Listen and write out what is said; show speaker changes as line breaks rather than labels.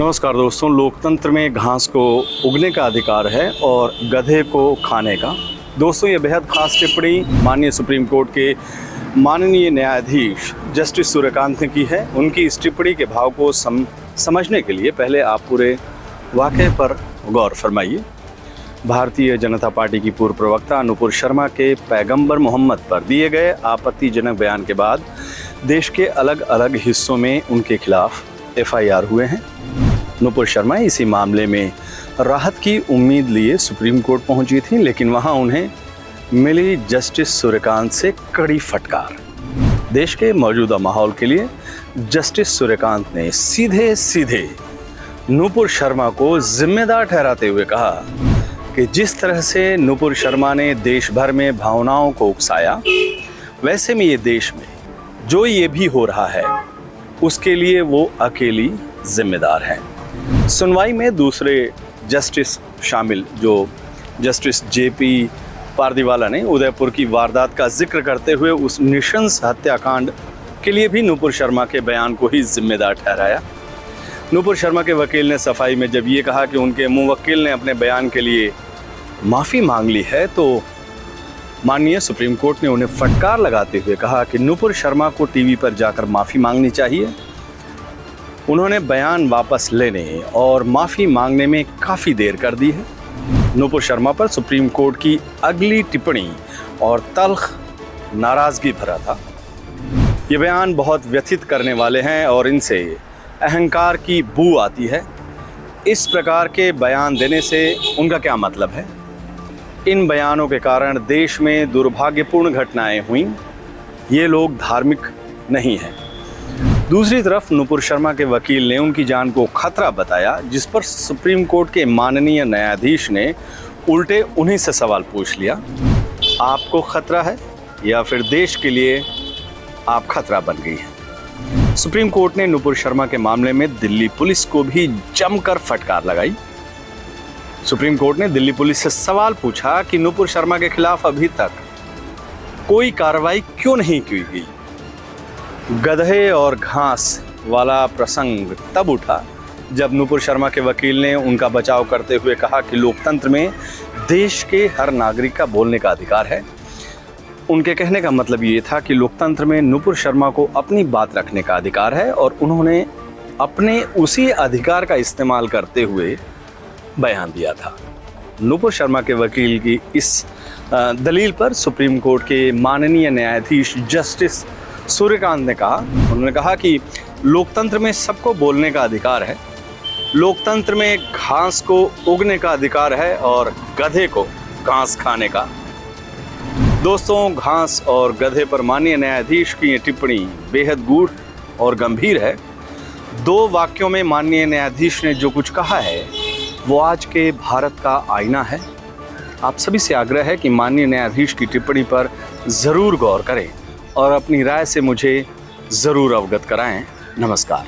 नमस्कार दोस्तों, लोकतंत्र में घास को उगने का अधिकार है और गधे को खाने का। दोस्तों, ये बेहद खास टिप्पणी माननीय सुप्रीम कोर्ट के माननीय न्यायाधीश जस्टिस सूर्यकांत ने की है। उनकी इस टिप्पणी के भाव को समझने के लिए पहले आप पूरे वाक़ये पर गौर फरमाइए। भारतीय जनता पार्टी की पूर्व प्रवक्ता नुपुर शर्मा के पैगंबर मोहम्मद पर दिए गए आपत्तिजनक बयान के बाद देश के अलग अलग हिस्सों में उनके खिलाफ FIR हुए हैं। नुपुर शर्मा इसी मामले में राहत की उम्मीद लिए सुप्रीम कोर्ट पहुंची थी, लेकिन वहां उन्हें मिली जस्टिस सूर्यकांत से कड़ी फटकार। देश के मौजूदा माहौल के लिए जस्टिस सूर्यकांत ने सीधे सीधे नुपुर शर्मा को जिम्मेदार ठहराते हुए कहा कि जिस तरह से नुपुर शर्मा ने देश भर में भावनाओं को उकसाया, वैसे में ये देश में जो ये भी हो रहा है उसके लिए वो अकेली जिम्मेदार है। सुनवाई में दूसरे जस्टिस शामिल जो जस्टिस JP पारदीवाला ने उदयपुर की वारदात का जिक्र करते हुए उस नृशंस हत्याकांड के लिए भी नुपुर शर्मा के बयान को ही जिम्मेदार ठहराया। नुपुर शर्मा के वकील ने सफाई में जब ये कहा कि उनके मुवक्किल ने अपने बयान के लिए माफ़ी मांग ली है, तो माननीय सुप्रीम कोर्ट ने उन्हें फटकार लगाते हुए कहा कि नुपुर शर्मा को टीवी पर जाकर माफ़ी मांगनी चाहिए। उन्होंने बयान वापस लेने और माफ़ी मांगने में काफ़ी देर कर दी है। नुपुर शर्मा पर सुप्रीम कोर्ट की अगली टिप्पणी और तल्ख नाराज़गी भरा था। ये बयान बहुत व्यथित करने वाले हैं और इनसे अहंकार की बू आती है। इस प्रकार के बयान देने से उनका क्या मतलब है? इन बयानों के कारण देश में दुर्भाग्यपूर्ण घटनाएं हुई। ये लोग धार्मिक नहीं हैं। दूसरी तरफ नुपुर शर्मा के वकील ने उनकी जान को खतरा बताया, जिस पर सुप्रीम कोर्ट के माननीय न्यायाधीश ने उल्टे उन्हीं से सवाल पूछ लिया, आपको खतरा है या फिर देश के लिए आप खतरा बन गई हैं? सुप्रीम कोर्ट ने नुपुर शर्मा के मामले में दिल्ली पुलिस को भी जमकर फटकार लगाई। सुप्रीम कोर्ट ने दिल्ली पुलिस से सवाल पूछा कि नुपुर शर्मा के खिलाफ अभी तक कोई कार्रवाई क्यों नहीं की गई। गधे और घास वाला प्रसंग तब उठा जब नुपुर शर्मा के वकील ने उनका बचाव करते हुए कहा कि लोकतंत्र में देश के हर नागरिक का बोलने का अधिकार है। उनके कहने का मतलब ये था कि लोकतंत्र में नुपुर शर्मा को अपनी बात रखने का अधिकार है और उन्होंने अपने उसी अधिकार का इस्तेमाल करते हुए बयान दिया था। नुपुर शर्मा के वकील की इस दलील पर सुप्रीम कोर्ट के माननीय न्यायाधीश जस्टिस सूर्यकांत ने उन्होंने कहा कि लोकतंत्र में सबको बोलने का अधिकार है, लोकतंत्र में घास को उगने का अधिकार है और गधे को घास खाने का। दोस्तों, घास और गधे पर माननीय न्यायाधीश की ये टिप्पणी बेहद गूढ़ और गंभीर है। दो वाक्यों में माननीय न्यायाधीश ने जो कुछ कहा है वो आज के भारत का आईना है। आप सभी से आग्रह है कि माननीय न्यायाधीश की टिप्पणी पर ज़रूर गौर करें और अपनी राय से मुझे ज़रूर अवगत कराएं। नमस्कार।